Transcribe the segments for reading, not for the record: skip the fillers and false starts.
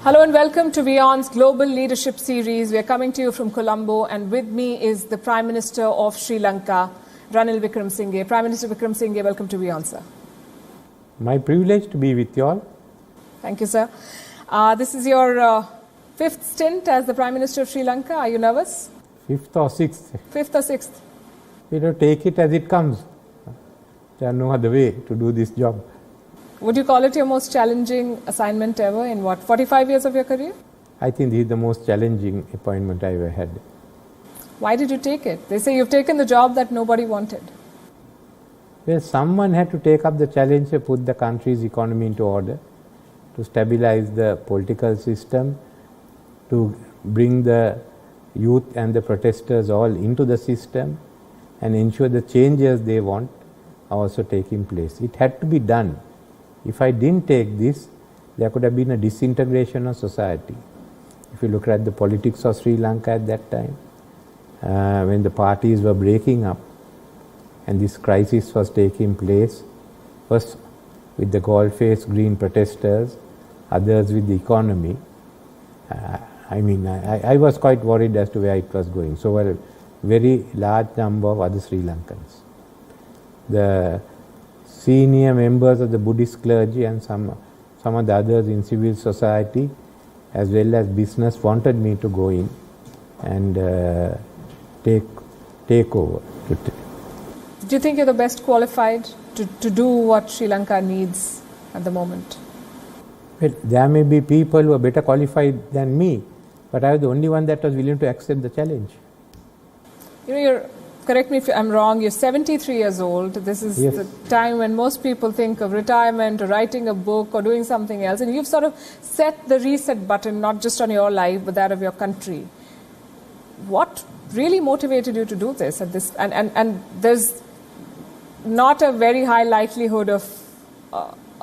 Hello and welcome to WION's Global Leadership Series. We are coming to you from Colombo, and with me is the Prime Minister of Sri Lanka, Ranil Wickremesinghe. Prime Minister Wickremesinghe, welcome to WION, sir. My privilege to be with you all. Thank you, sir. This is your fifth stint as the Prime Minister of Sri Lanka. Are you nervous? Fifth or sixth. Fifth or sixth? Take it as it comes. There are no other way to do this job. Would you call it your most challenging assignment ever in 45 years of your career? I think this is the most challenging appointment I ever had. Why did you take it? They say you've taken the job that nobody wanted. Well, someone had to take up the challenge to put the country's economy into order, to stabilize the political system, to bring the youth and the protesters all into the system and ensure the changes they want are also taking place. It had to be done. If I didn't take this, there could have been a disintegration of society. If you look at the politics of Sri Lanka at that time, when the parties were breaking up and this crisis was taking place, first with the gold-faced green protesters, others with the economy, I was quite worried as to where it was going. So were a very large number of other Sri Lankans. The senior members of the Buddhist clergy and some of the others in civil society as well as business wanted me to go in and take over. Do you think you're the best qualified to do what Sri Lanka needs at the moment? Well, there may be people who are better qualified than me, but I was the only one that was willing to accept the challenge. Correct me if I'm wrong, you're 73 years old. This is Yes. the time when most people think of retirement or writing a book or doing something else. And you've sort of set the reset button, not just on your life, but that of your country. What really motivated you to do this at this? And there's not a very high likelihood of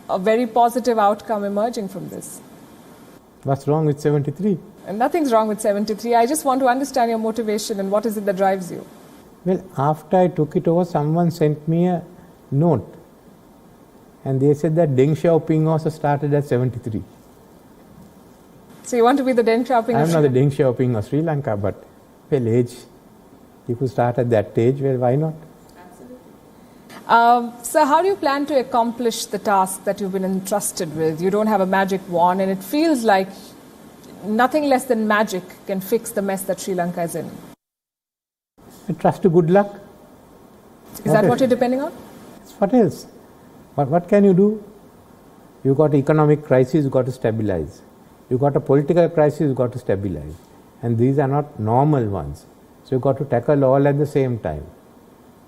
a very positive outcome emerging from this. What's wrong with 73? And nothing's wrong with 73. I just want to understand your motivation and what is it that drives you. Well, after I took it over, someone sent me a note and they said that Deng Xiaoping also started at 73. So you want to be the Deng Xiaoping? I'm not the Deng Xiaoping of Sri Lanka, but well, age, if you start at that age, well, why not? Absolutely. So how do you plan to accomplish the task that you've been entrusted with? You don't have a magic wand, and it feels like nothing less than magic can fix the mess that Sri Lanka is in. I trust to good luck. Is that what you're depending on? What else? What can you do? You've got an economic crisis, you've got to stabilize. You've got a political crisis, you've got to stabilize. And these are not normal ones. So you've got to tackle all at the same time.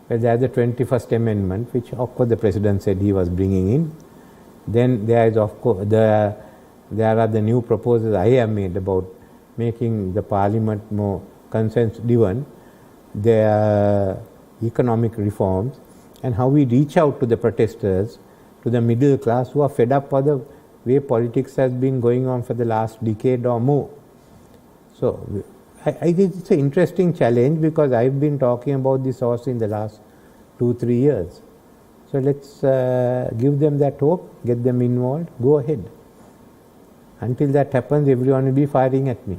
Well, there's the 21st Amendment, which of course the President said he was bringing in. Then there is of course there are the new proposals I have made about making the Parliament more consensus-driven. There are economic reforms and how we reach out to the protesters, to the middle class who are fed up with the way politics has been going on for the last decade or more. So I think it's an interesting challenge because I've been talking about this also in the last 2-3 years. So let's give them that hope, get them involved, go ahead. Until that happens, everyone will be firing at me.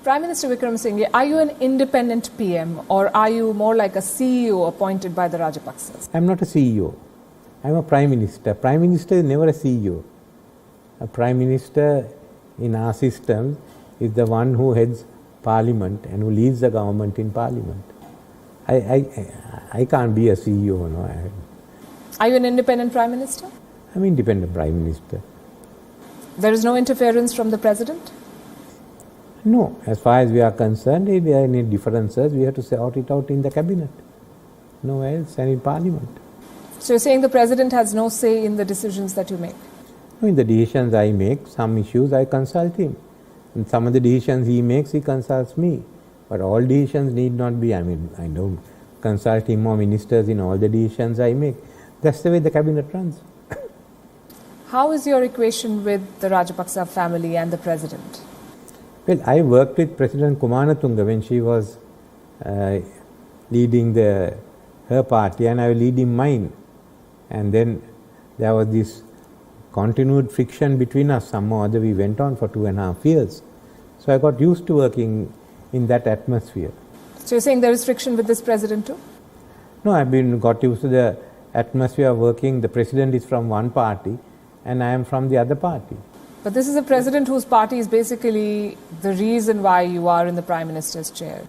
Prime Minister Wickremesinghe, are you an independent PM or are you more like a CEO appointed by the Rajapaksas? I'm not a CEO. I'm a Prime Minister. Prime Minister is never a CEO. A Prime Minister in our system is the one who heads Parliament and who leads the government in Parliament. I can't be a CEO. No. Are you an independent Prime Minister? I'm independent Prime Minister. There is no interference from the President? No, as far as we are concerned, if there are any differences, we have to sort it out in the cabinet. Nowhere else and in Parliament. So you're saying the President has no say in the decisions that you make? No, in the decisions I make, some issues I consult him. And some of the decisions he makes, he consults me. But all decisions need not be, I don't consult him or ministers in all the decisions I make. That's the way the cabinet runs. How is your equation with the Rajapaksa family and the President? Well, I worked with President Kumanatunga when she was leading her party and I was leading mine. And then there was this continued friction between us. Somehow or other we went on for 2.5 years. So I got used to working in that atmosphere. So you're saying there is friction with this president too? No, I've got used to the atmosphere of working. The president is from one party and I am from the other party. But this is a president whose party is basically the reason why you are in the Prime Minister's chair.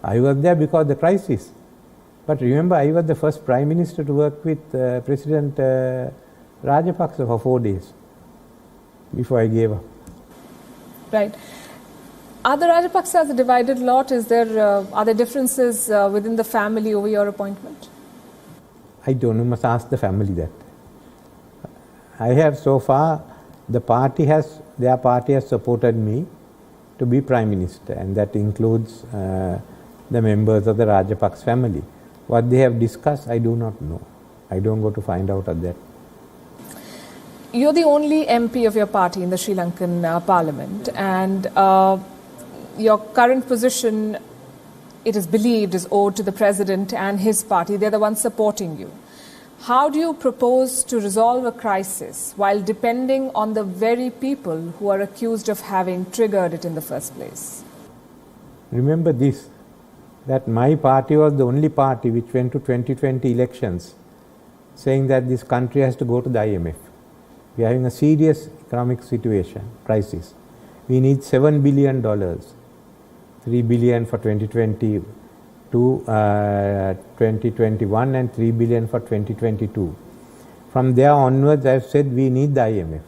I was there because of the crisis. But remember, I was the first Prime Minister to work with President Rajapaksa for 4 days before I gave up. Right. Are the Rajapaksas a divided lot? Are there differences within the family over your appointment? I don't know, must ask the family that. I have so far, their party has supported me to be Prime Minister, and that includes the members of the Rajapaksa family. What they have discussed, I do not know. I don't go to find out of that. You're the only MP of your party in the Sri Lankan Parliament, and your current position, it is believed, is owed to the President and his party. They're the ones supporting you. How do you propose to resolve a crisis while depending on the very people who are accused of having triggered it in the first place? Remember this, that my party was the only party which went to 2020 elections saying that this country has to go to the IMF. We are having a serious economic situation, crisis. We need $7 billion, $3 billion for 2020 to 2021 and 3 billion for 2022. From there onwards, I have said we need the IMF.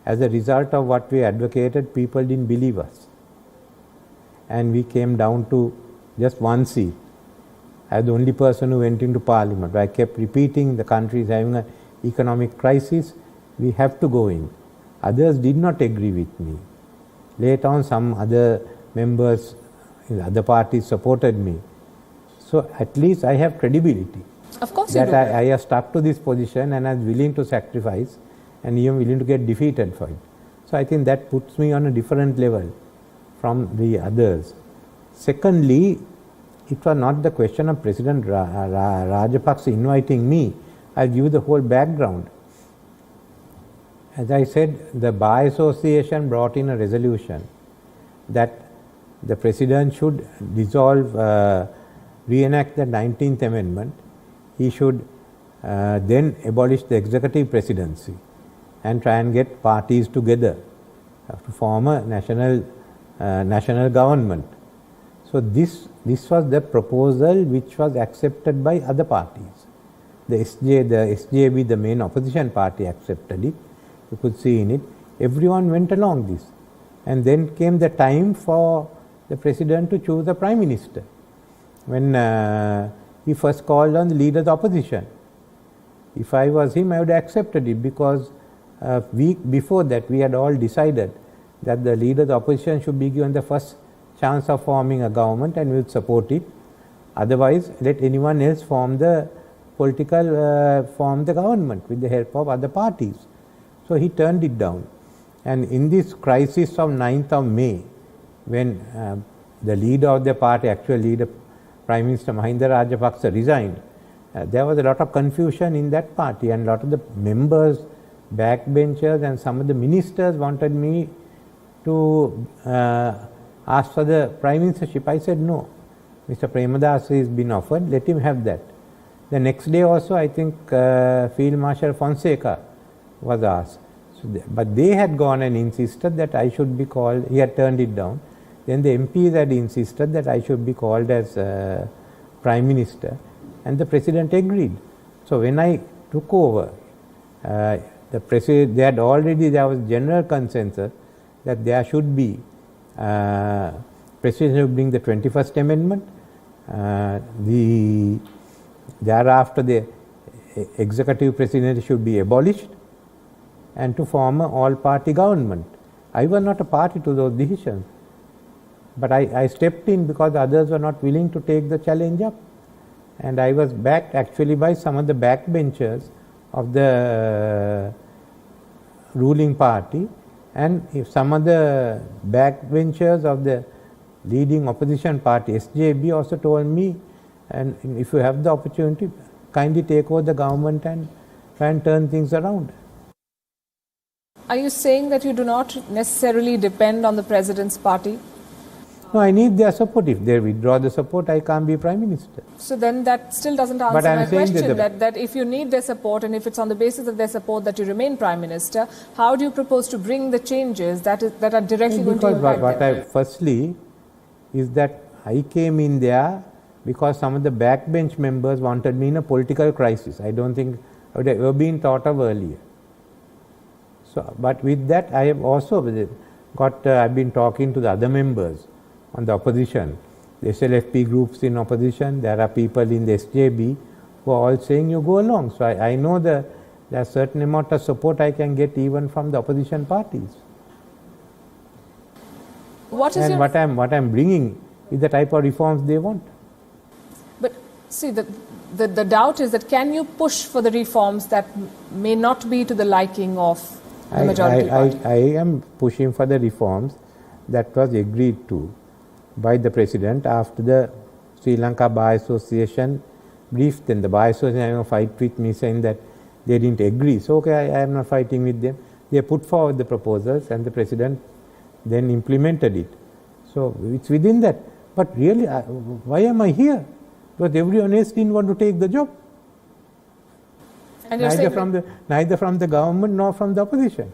As a result of what we advocated, people didn't believe us. And we came down to just one seat. I was the only person who went into Parliament. I kept repeating the country is having an economic crisis, we have to go in. Others did not agree with me. Later on, some other members in other parties supported me. So at least I have credibility. Of course you do. I have stuck to this position and I was willing to sacrifice and even willing to get defeated for it. So I think that puts me on a different level from the others. Secondly, it was not the question of President Rajapaksa inviting me. I'll give you the whole background. As I said, the Bar Association brought in a resolution that the President should reenact the 19th Amendment. He should then abolish the executive presidency and try and get parties together to form a national government. So this was the proposal which was accepted by other parties. The SJB, the main opposition party, accepted it. You could see in it. Everyone went along this. And then came the time for the President to choose a Prime Minister. When he first called on the leader of the opposition. If I was him, I would have accepted it, because a week before that we had all decided that the leader of the opposition should be given the first chance of forming a government and we would support it. Otherwise, let anyone else form the government with the help of other parties. So he turned it down. And in this crisis of 9th of May, when the leader of the party, actual leader, Prime Minister Mahinda Rajapaksa, resigned, there was a lot of confusion in that party, and a lot of the members, backbenchers and some of the ministers wanted me to ask for the Prime Ministership. I said no. Mr. Premadasa has been offered, let him have that. The next day also, I think Field Marshal Fonseca was asked. But they had gone and insisted that I should be called. He had turned it down. Then the MPs had insisted that I should be called as Prime Minister, and the President agreed. So when I took over, there was general consensus that there should be, President should bring the 21st Amendment, thereafter the executive presidency should be abolished, and to form an all-party government. I was not a party to those decisions, but I stepped in because others were not willing to take the challenge up. And I was backed actually by some of the backbenchers of the ruling party, and if some of the backbenchers of the leading opposition party, SJB, also told me, and if you have the opportunity, kindly take over the government and try and turn things around. Are you saying that you do not necessarily depend on the president's party? No, I need their support. If they withdraw the support, I can't be Prime Minister. So then that still doesn't answer my question, that if you need their support and if it's on the basis of their support that you remain Prime Minister, how do you propose to bring the changes that are directly going to impact them? Firstly, is that I came in there because some of the backbench members wanted me in a political crisis. I don't think I would have ever been thought of earlier. So, but with that, I have also I've been talking to the other members on the opposition, the SLFP groups in opposition. There are people in the SJB who are all saying you go along. So I know there's a certain amount of support I can get even from the opposition parties. What I'm bringing is the type of reforms they want. But see, the doubt is that can you push for the reforms that may not be to the liking of the majority party? I am pushing for the reforms that was agreed to by the President after the Sri Lanka Bar Association briefed them. The Bar Association had a fight with me saying that they didn't agree. So, okay, I am not fighting with them. They put forward the proposals and the President then implemented it. So, it's within that. But really, why am I here? Because everyone else didn't want to take the job. And neither from the government nor from the opposition.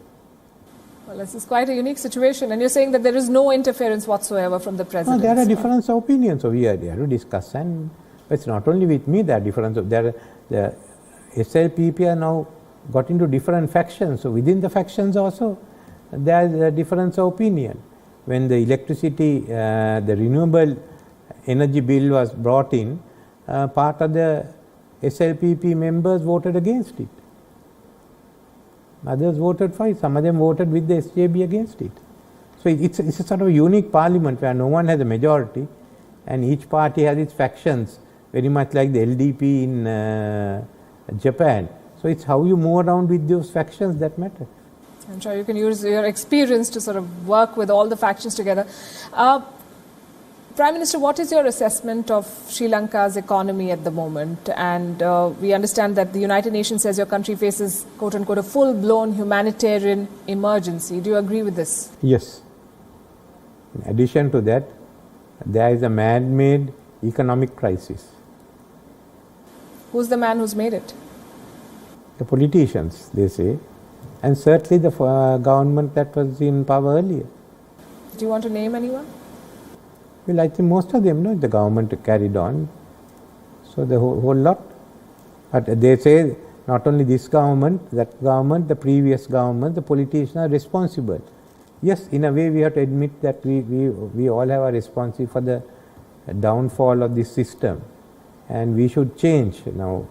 Well, this is quite a unique situation, and you're saying that there is no interference whatsoever from the president. No, there are difference of opinions, so we are there to discuss, and it's not only with me. There are difference. The SLPP are now got into different factions. So within the factions also, there is a difference of opinion. When the electricity, the renewable energy bill was brought in, part of the SLPP members voted against it. Others voted for it. Some of them voted with the SJB against it. So it's a sort of unique parliament where no one has a majority and each party has its factions, very much like the LDP in Japan. So it's how you move around with those factions that matter. I'm sure you can use your experience to sort of work with all the factions together. Prime Minister, what is your assessment of Sri Lanka's economy at the moment? And we understand that the United Nations says your country faces, quote unquote, a full-blown humanitarian emergency. Do you agree with this? Yes. In addition to that, there is a man-made economic crisis. Who's the man who's made it? The politicians, they say, and certainly the government that was in power earlier. Do you want to name anyone? Well, I think most of them, the government carried on. So the whole lot. But they say not only this government, that government, the previous government, the politicians are responsible. Yes, in a way we have to admit that we all have a responsibility for the downfall of this system. And we should change now.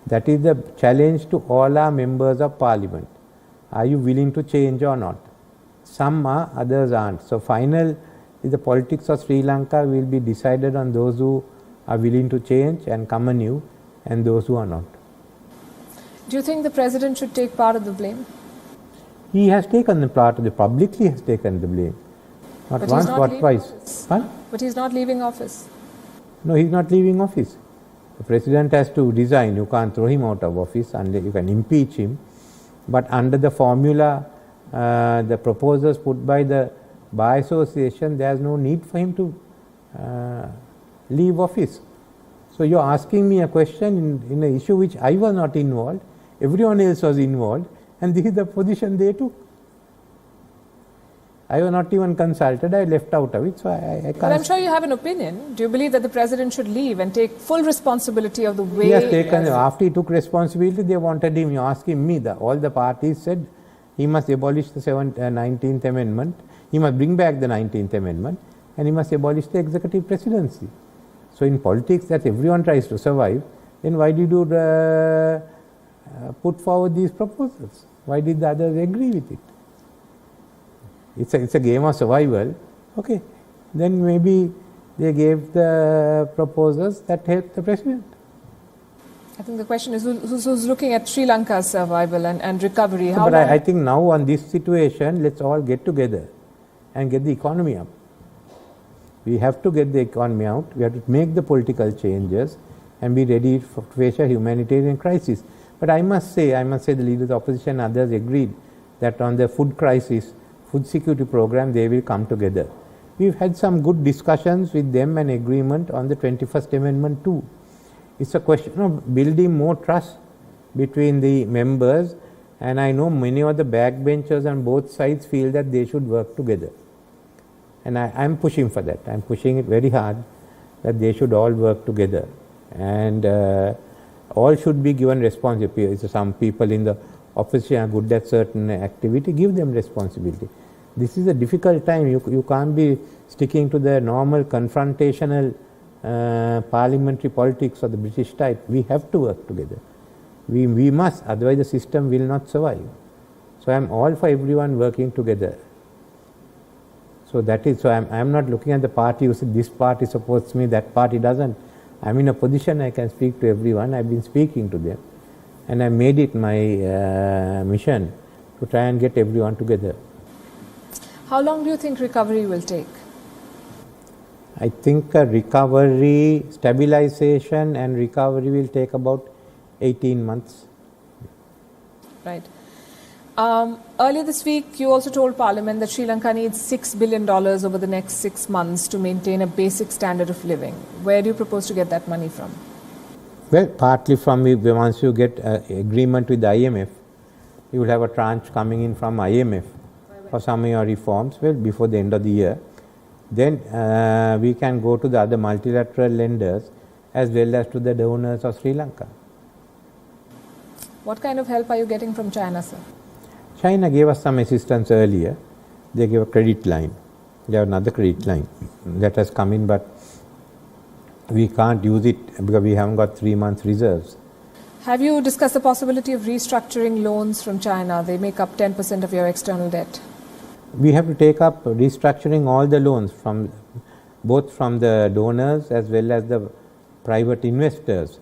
That is the challenge to all our members of parliament. Are you willing to change or not? Some are, others aren't. So final the politics of Sri Lanka will be decided on those who are willing to change and come anew and those who are not. Do you think the president should take part of the blame? He has taken the part of the publicly has taken the blame. Not but once, but twice. Huh? But he's not leaving office. No, he's not leaving office. The president has to resign. You can't throw him out of office unless you can impeach him. But under the formula, the proposals put by the Bar Association, there is no need for him to leave office. So you are asking me a question in an issue which I was not involved, everyone else was involved, and this is the position they took. I was not even consulted, I left out of it, so I can't. But I'm sure you have an opinion. Do you believe that the president should leave and take full responsibility of the way? He has taken, after he took responsibility, they wanted him, you asking me, all the parties said he must abolish the 19th Amendment, he must bring back the 19th Amendment, and he must abolish the executive presidency. So in politics, that everyone tries to survive, then why did you put forward these proposals? Why did the others agree with it? It's a game of survival. Okay, then maybe they gave the proposals that helped the president. I think the question is who's looking at Sri Lanka's survival and recovery. But I think now on this situation, let's all get together and get the economy up. We have to get the economy out. We have to make the political changes and be ready to face a humanitarian crisis. But I must say the leaders of the opposition and others agreed that on the food crisis, food security program, they will come together. We've had some good discussions with them and agreement on the 21st Amendment too. It's a question of building more trust between the members, and I know many of the backbenchers on both sides feel that they should work together. And I'm pushing for that. I'm pushing it very hard that they should all work together. And all should be given responsibility. Some people in the opposition are good at certain activity, give them responsibility. This is a difficult time. You can't be sticking to the normal confrontational parliamentary politics of the British type. We have to work together. We must, otherwise the system will not survive. So I'm all for everyone working together. So that is, so I'm not looking at the party who said this party supports me, that party doesn't. I'm in a position I can speak to everyone. I've been speaking to them. And I made it my mission to try and get everyone together. How long do you think recovery will take? I think recovery, stabilization and recovery will take about 18 months. Right. Earlier this week, you also told Parliament that Sri Lanka needs $6 billion over the next 6 months to maintain a basic standard of living. Where do you propose to get that money from? Well, partly from once you get agreement with the IMF, you will have a tranche coming in from IMF for some of your reforms, well, before the end of the year. Then we can go to the other multilateral lenders as well as to the donors of Sri Lanka. What kind of help are you getting from China, sir? China gave us some assistance earlier. They gave a credit line. They have another credit line that has come in, but we can't use it because we haven't got 3 months reserves. Have you discussed the possibility of restructuring loans from China? They make up 10% of your external debt. We have to take up restructuring all the loans from both from the donors as well as the private investors.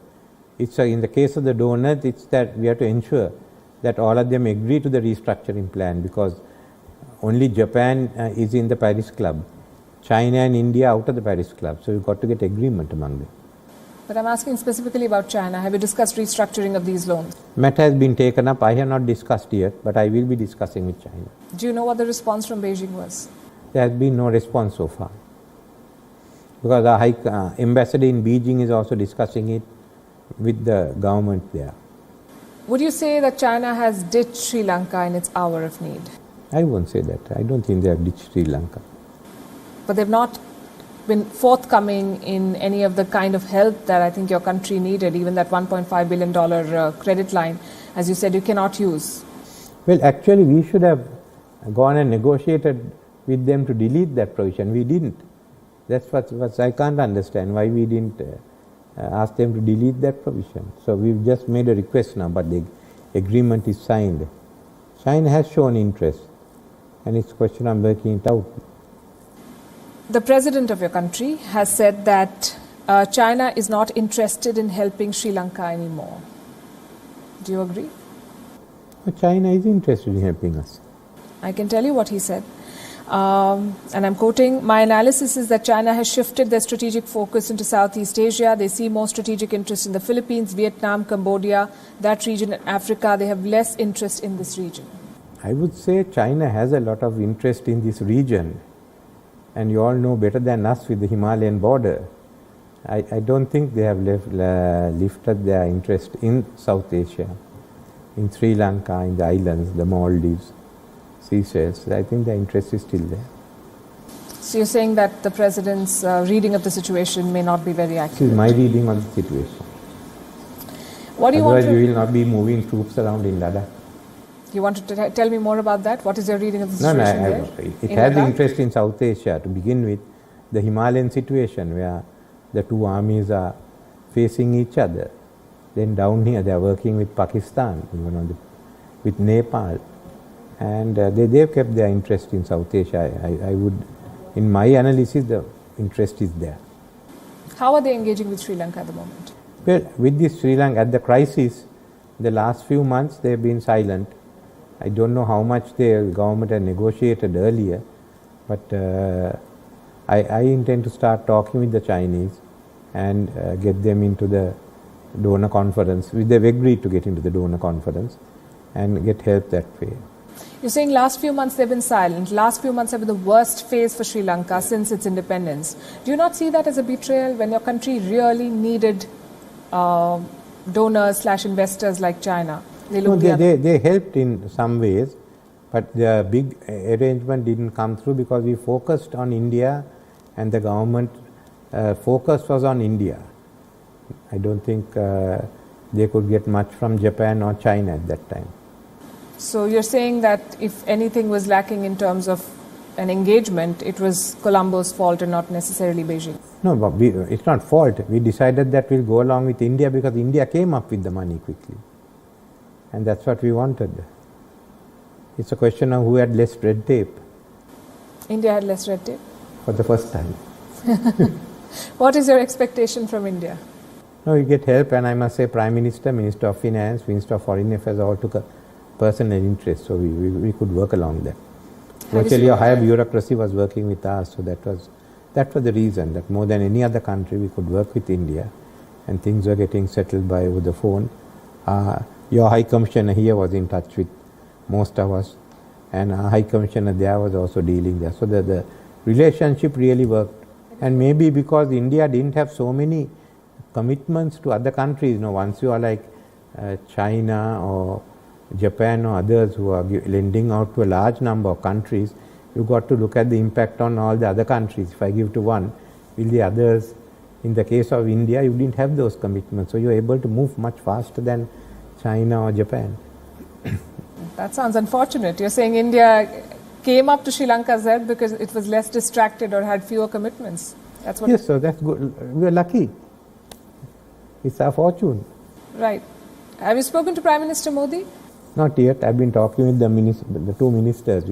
It's in the case of the donors, it's that we have to ensure that all of them agree to the restructuring plan, because only Japan is in the Paris Club. China and India out of the Paris Club. So you've got to get agreement among them. But I'm asking specifically about China. Have you discussed restructuring of these loans? Matter has been taken up. I have not discussed yet, but I will be discussing with China. Do you know what the response from Beijing was? There has been no response so far. Because the High Ambassador in Beijing is also discussing it with the government there. Would you say that China has ditched Sri Lanka in its hour of need? I won't say that. I don't think they have ditched Sri Lanka. But they've not been forthcoming in any of the kind of help that I think your country needed, even that $1.5 billion credit line, as you said, you cannot use. Well, actually, we should have gone and negotiated with them to delete that provision. We didn't. That's what I can't understand, why we didn't ask them to delete that provision. So we've just made a request now, but the agreement is signed. China has shown interest, and it's a question of working it out. The president of your country has said that China is not interested in helping Sri Lanka anymore. Do you agree? Well, China is interested in helping us. I can tell you what he said. And I'm quoting, "My analysis is that China has shifted their strategic focus into Southeast Asia. They see more strategic interest in the Philippines, Vietnam, Cambodia, that region in Africa. They have less interest in this region." I would say China has a lot of interest in this region. And you all know better than us with the Himalayan border. I don't think they have lifted their interest in South Asia, in Sri Lanka, in the islands, the Maldives, Seychelles. I think the interest is still there. So you're saying that the president's reading of the situation may not be very accurate? This is my reading of the situation. What do you Otherwise, want to... we will not be moving troops around in Ladakh. You want to tell me more about that? What is your reading of the situation there? It has interest in South Asia to begin with. The Himalayan situation where the two armies are facing each other. Then down here they are working with Pakistan, with Nepal. And they've kept their interest in South Asia. I would, in my analysis, the interest is there. How are they engaging with Sri Lanka at the moment? Well, with this Sri Lanka, at the crisis, the last few months they've been silent. I don't know how much the government had negotiated earlier, but I intend to start talking with the Chinese and get them into the donor conference. They've agreed to get into the donor conference and get help that way. You're saying last few months they've been silent. Last few months have been the worst phase for Sri Lanka since its independence. Do you not see that as a betrayal when your country really needed donors/investors like China? They helped in some ways, but the big arrangement didn't come through because we focused on India and the government focus was on India. I don't think they could get much from Japan or China at that time. So you're saying that if anything was lacking in terms of an engagement, it was Colombo's fault and not necessarily Beijing? No, but it's not fault. We decided that we'll go along with India because India came up with the money quickly. And that's what we wanted. It's a question of who had less red tape. India had less red tape? For the first time. What is your expectation from India? No, we get help, and I must say Prime Minister, Minister of Finance, Minister of Foreign Affairs all took a personal interest, so we could work along that. Virtually a higher bureaucracy was working with us, so that was the reason, that more than any other country we could work with India, and things were getting settled by over the phone. Your High Commissioner here was in touch with most of us, and our High Commissioner there was also dealing there. So the relationship really worked. And maybe because India didn't have so many commitments to other countries, once you are like China or Japan or others who are lending out to a large number of countries, you've got to look at the impact on all the other countries. If I give to one, will the others, in the case of India, you didn't have those commitments, so you're able to move much faster than China or Japan. That sounds unfortunate. You're saying India came up to Sri Lanka's help because it was less distracted or had fewer commitments. That's what. Yes, so that's good. We're lucky. It's our fortune. Right. Have you spoken to Prime Minister Modi? Not yet. I've been talking with the two ministers,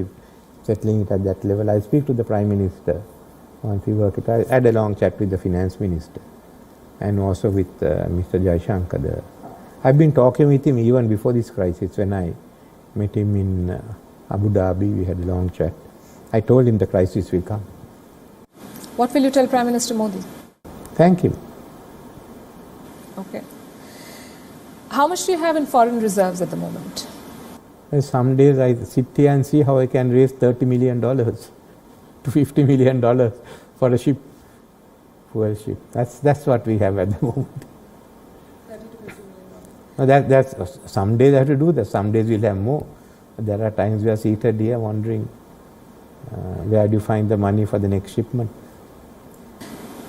settling it at that level. I speak to the Prime Minister once we work it. I had a long chat with the Finance Minister and also with Mr. Jaishankar. I've been talking with him even before this crisis. When I met him in Abu Dhabi, we had a long chat. I told him the crisis will come. What will you tell Prime Minister Modi? Thank him. Okay. How much do you have in foreign reserves at the moment? Some days I sit here and see how I can raise $30 million to $50 million for a ship, fuel ship. That's what we have at the moment. $30 to $50 million. That's some days I have to do that. Some days we'll have more. There are times we are seated here wondering where do you find the money for the next shipment.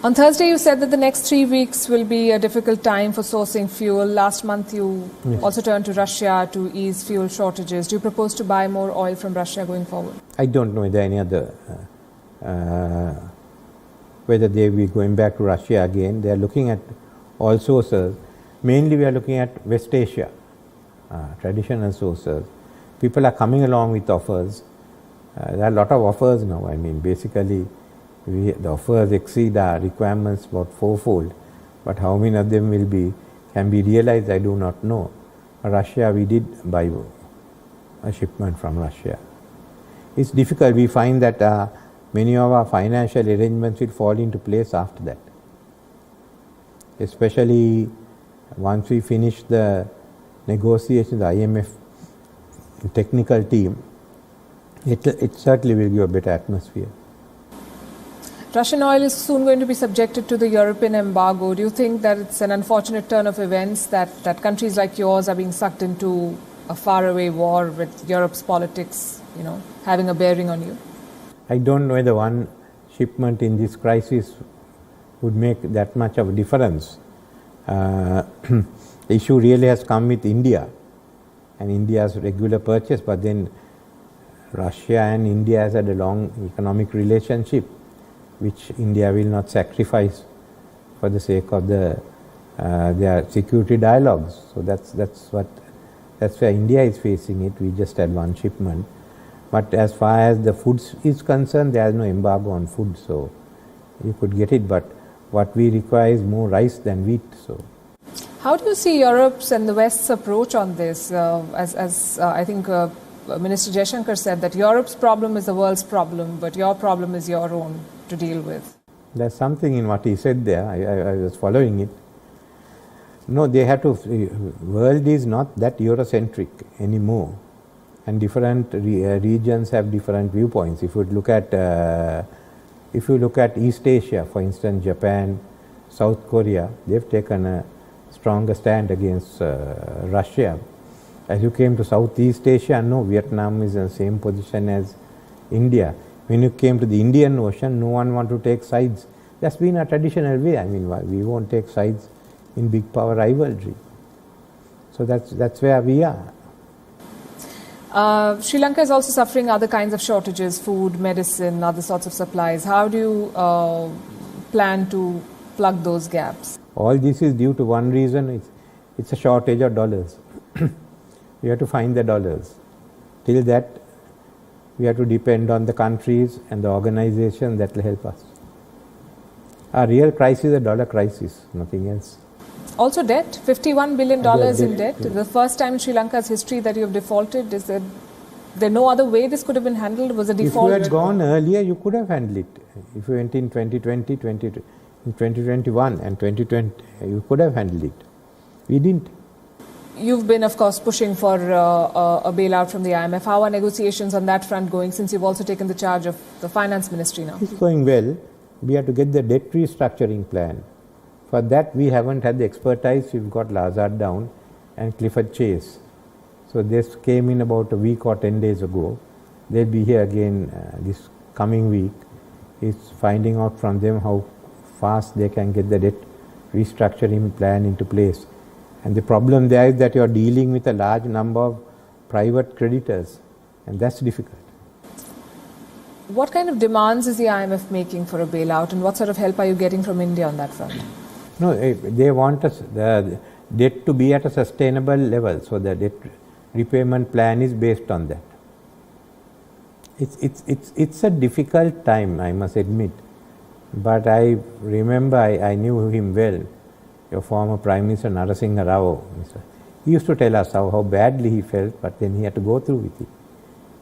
On Thursday, you said that the next 3 weeks will be a difficult time for sourcing fuel. Last month, you also turned to Russia to ease fuel shortages. Do you propose to buy more oil from Russia going forward? I don't know whether any other, whether they will be going back to Russia again. They are looking at all sources. Mainly, we are looking at West Asia, traditional sources. People are coming along with offers. There are a lot of offers now. I mean, basically, the offers exceed our requirements about fourfold, but how many of them can be realized, I do not know. Russia, we did buy a shipment from Russia. It's difficult. We find that many of our financial arrangements will fall into place after that. Especially once we finish the negotiations, the IMF technical team, it certainly will give a better atmosphere. Russian oil is soon going to be subjected to the European embargo. Do you think that it's an unfortunate turn of events that countries like yours are being sucked into a faraway war with Europe's politics, having a bearing on you? I don't know whether one shipment in this crisis would make that much of a difference. The issue really has come with India and India's regular purchase, but then Russia and India has had a long economic relationship, which India will not sacrifice for the sake of their security dialogues. So that's where India is facing it. We just had one shipment, but as far as the food is concerned, there is no embargo on food, so you could get it. But what we require is more rice than wheat. So, how do you see Europe's and the West's approach on this? As I think Minister Jaishankar said that Europe's problem is the world's problem, but your problem is your own to deal with. There's something in what he said there. I was following it. No, they have to. World is not that Eurocentric anymore. and different regions have different viewpoints. If you look at East Asia, for instance, Japan, South Korea, they've taken a stronger stand against Russia. As you came to Southeast Asia, no, Vietnam is in the same position as India. When you came to the Indian Ocean, no one wanted to take sides. That's been a traditional way. I mean, we won't take sides in big power rivalry. So that's where we are. Sri Lanka is also suffering other kinds of shortages, food, medicine, other sorts of supplies. How do you plan to plug those gaps? All this is due to one reason. It's a shortage of dollars. We have to find the dollars. Till that, we have to depend on the countries and the organizations that will help us. Our real crisis is a dollar crisis, nothing else. Also debt, $51 billion in debt. The first time in Sri Lanka's history that you have defaulted. Is there no other way this could have been handled? Was a default? If you had gone earlier, you could have handled it. If you went in 2020, 2021 and 2020, you could have handled it. We didn't. You've been, of course, pushing for a bailout from the IMF. How are negotiations on that front going, since you've also taken the charge of the finance ministry now? It's going well. We have to get the debt restructuring plan. For that, we haven't had the expertise. We've got Lazard Down and Clifford Chase. So this came in about a week or 10 days ago. They'll be here again this coming week. It's finding out from them how fast they can get the debt restructuring plan into place. And the problem there is that you are dealing with a large number of private creditors, and that's difficult. What kind of demands is the IMF making for a bailout, and what sort of help are you getting from India on that front? No, they want the debt to be at a sustainable level, so the debt repayment plan is based on that. It's a difficult time, I must admit, but I remember I knew him well. Your former Prime Minister Narasimha Rao, he used to tell us how badly he felt, but then he had to go through with it.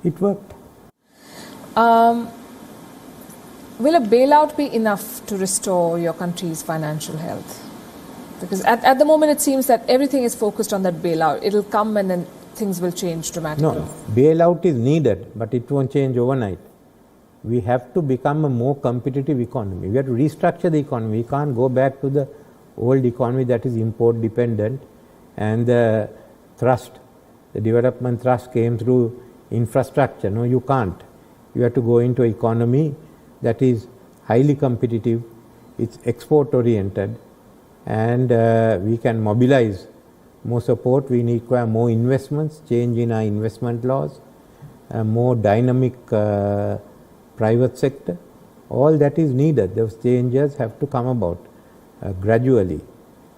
It worked. Will a bailout be enough to restore your country's financial health? Because at the moment it seems that everything is focused on that bailout. It'll come and then things will change dramatically. No, bailout is needed, but it won't change overnight. We have to become a more competitive economy. We have to restructure the economy. We can't go back to the old economy that is import dependent, and the development thrust came through infrastructure. No, you can't. You have to go into an economy that is highly competitive, it's export oriented, and we can mobilize more support. We need to have more investments, change in our investment laws, more dynamic private sector. All that is needed. Those changes have to come about gradually,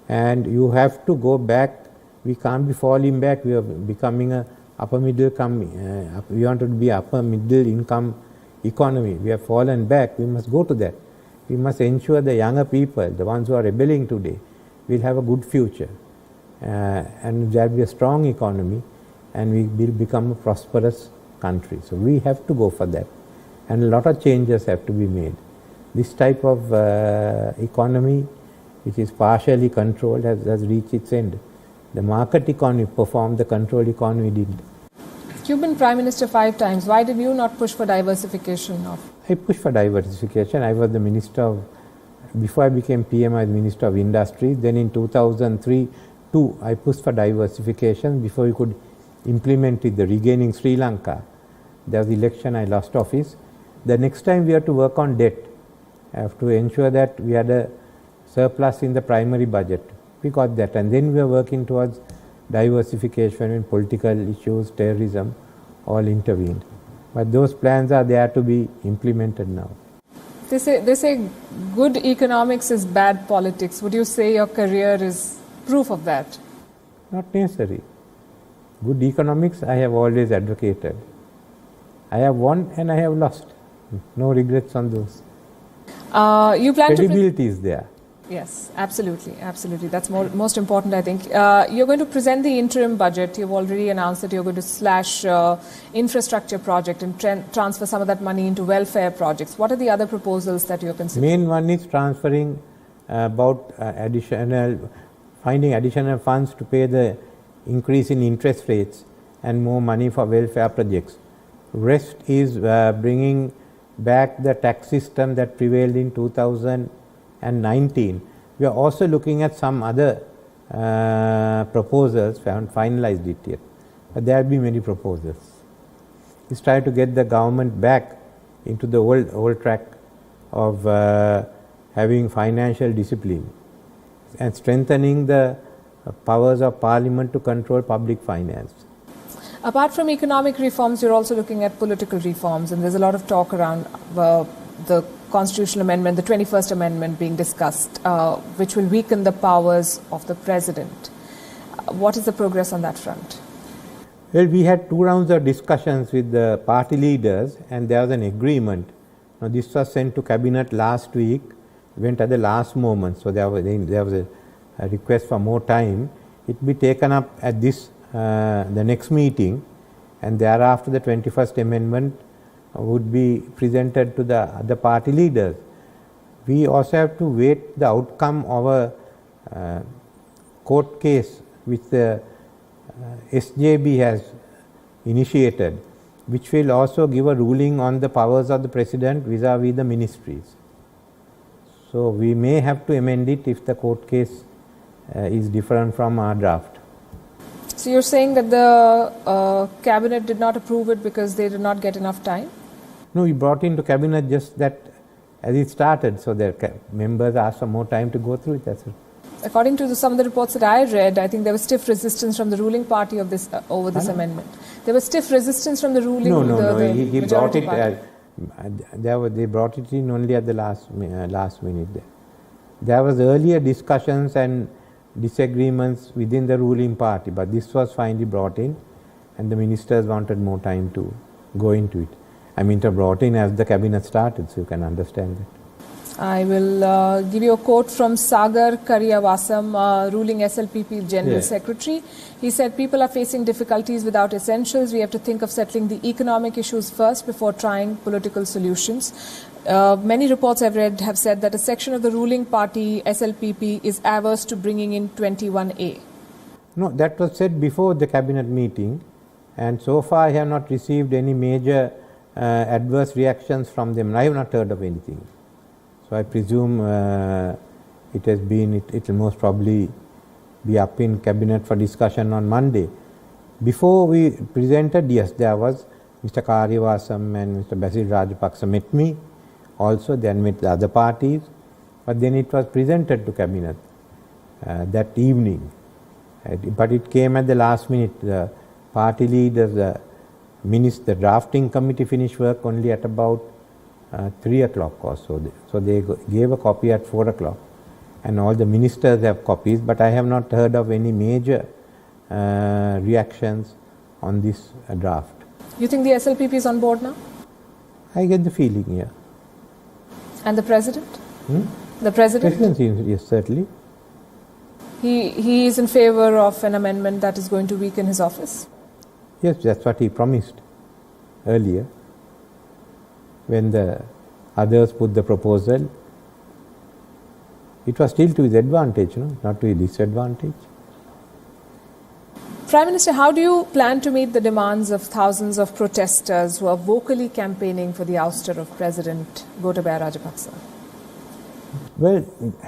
and you have to go back. We can't be falling back. We are becoming a upper middle we want to be upper middle income economy. We have fallen back. We must go to that. We must ensure the younger people, the ones who are rebelling today, will have a good future, and there will be a strong economy, and we will become a prosperous country. So we have to go for that, and a lot of changes have to be made. This type of economy, which is partially controlled, has reached its end. The market economy performed, the controlled economy didn't. You've been Prime Minister 5 times. Why did you not push for diversification? I pushed for diversification. I was the Minister of, before I became PM, I was Minister of Industry. Then in 2003-2, I pushed for diversification before we could implement it, the regaining Sri Lanka. There was the election, I lost office. The next time we have to work on debt. I have to ensure that we had a surplus in the primary budget. We got that, and then we are working towards diversification when political issues, terrorism, all intervened. But those plans are there to be implemented now. They say good economics is bad politics. Would you say your career is proof of that? Not necessary. Good economics I have always advocated. I have won and I have lost. No regrets on those. You plan Credibility is there. Yes, absolutely. That's most important, I think. You're going to present the interim budget. You've already announced that you're going to slash infrastructure project and transfer some of that money into welfare projects. What are the other proposals that you're considering? Main one is transferring finding additional funds to pay the increase in interest rates and more money for welfare projects. Rest is bringing back the tax system that prevailed in 2019. We are also looking at some other proposals. We haven't finalized it yet, but there will be many proposals. It's trying to get the government back into the old track of having financial discipline and strengthening the powers of parliament to control public finance. Apart from economic reforms, you're also looking at political reforms, and there's a lot of talk around the constitutional amendment, the 21st Amendment being discussed, which will weaken the powers of the president. What is the progress on that front? Well, we had 2 rounds of discussions with the party leaders, and there was an agreement. Now, this was sent to cabinet last week, went at the last moment, so there was a request for more time. It will be taken up at the next meeting, and thereafter the 21st Amendment would be presented to the other party leaders. We also have to wait the outcome of a court case which the SJB has initiated, which will also give a ruling on the powers of the president vis-a-vis the ministries. So we may have to amend it if the court case is different from our draft. So you're saying that the cabinet did not approve it because they did not get enough time? No, we brought into cabinet just that as it started, so the members asked for more time to go through it. That's it. According to some of the reports that I read, I think there was stiff resistance from the ruling party of this over this amendment. There was stiff resistance from the ruling. No. He brought it. They brought it in only at the last minute. There was earlier discussions and disagreements within the ruling party, but this was finally brought in, and the ministers wanted more time to go into it. I mean, it was brought in as the cabinet started, so you can understand that. I will give you a quote from Sagar Kariyavasam, ruling SLPP General Secretary. He said, people are facing difficulties without essentials. We have to think of settling the economic issues first before trying political solutions. Many reports I've read have said that a section of the ruling party, SLPP, is averse to bringing in 21A. No, that was said before the cabinet meeting, and so far I have not received any major adverse reactions from them. I have not heard of anything. So I presume it will most probably be up in cabinet for discussion on Monday. Before we presented, yes, there was Mr. Kariyavasam and Mr. Basil Rajapaksa met me. Also, they met the other parties, but then it was presented to cabinet that evening. But it came at the last minute. The party leaders, the drafting committee finished work only at about 3 o'clock or so. So they gave a copy at 4 o'clock, and all the ministers have copies, but I have not heard of any major reactions on this draft. You think the SLPP is on board now? I get the feeling, yeah. And the president? The president? President seems, yes, certainly. He is in favor of an amendment that is going to weaken his office? Yes, that's what he promised earlier. When the others put the proposal, it was still to his advantage, not to his disadvantage. Prime Minister, how do you plan to meet the demands of thousands of protesters who are vocally campaigning for the ouster of President Gotabaya Rajapaksa? Well,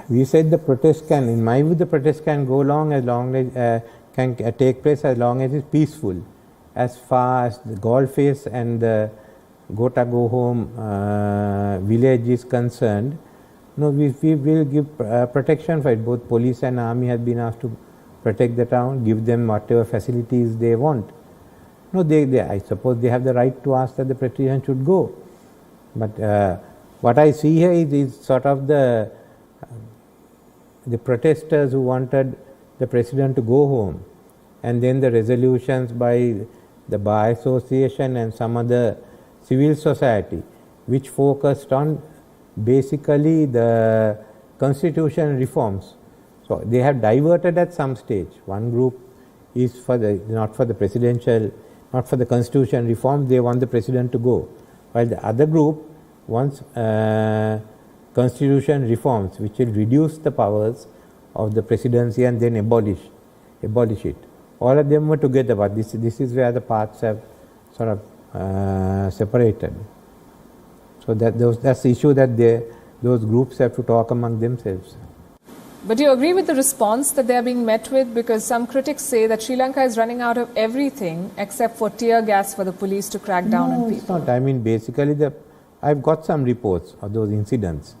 we said the protest can, in my view, the protest can go long as can take place as long as it's peaceful. As far as the Goldface and the Gota Go Home village is concerned, no, we will give protection for it. Both police and army have been asked to protect the town, give them whatever facilities they want. No, I suppose they have the right to ask that the president should go. But what I see here is sort of the protesters who wanted the president to go home, and then the resolutions by the Bar Association and some other civil society, which focused on basically the constitutional reforms. So they have diverted at some stage. One group is not for the constitutional reform, they want the president to go. While the other group wants constitutional reforms, which will reduce the powers of the presidency and then abolish it. all of them were together, but this is where the paths have sort of separated. So that's the issue, that those groups have to talk among themselves. But do you agree with the response that they are being met with? Because some critics say that Sri Lanka is running out of everything except for tear gas for the police to crack down on people. It's not. I mean, basically, I've got some reports of those incidents.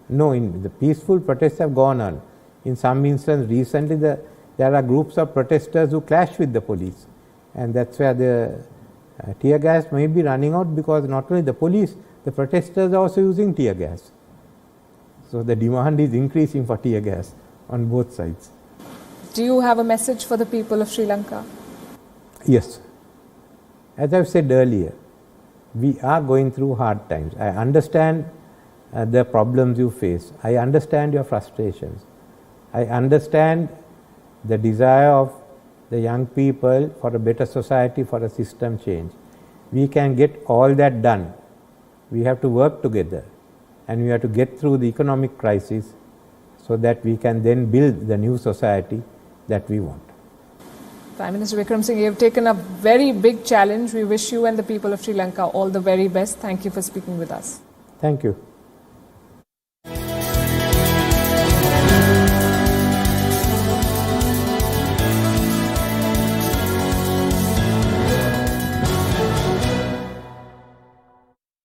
No, the peaceful protests have gone on. In some instances, recently, there are groups of protesters who clash with the police. And that's where the tear gas may be running out, because not only the police, the protesters are also using tear gas. So the demand is increasing for tear gas on both sides. Do you have a message for the people of Sri Lanka? Yes. As I've said earlier, we are going through hard times. I understand the problems you face. I understand your frustrations. I understand the desire of the young people for a better society, for a system change. We can get all that done. We have to work together, and we have to get through the economic crisis so that we can then build the new society that we want. Prime Minister Wickremesinghe, you have taken a very big challenge. We wish you and the people of Sri Lanka all the very best. Thank you for speaking with us. Thank you.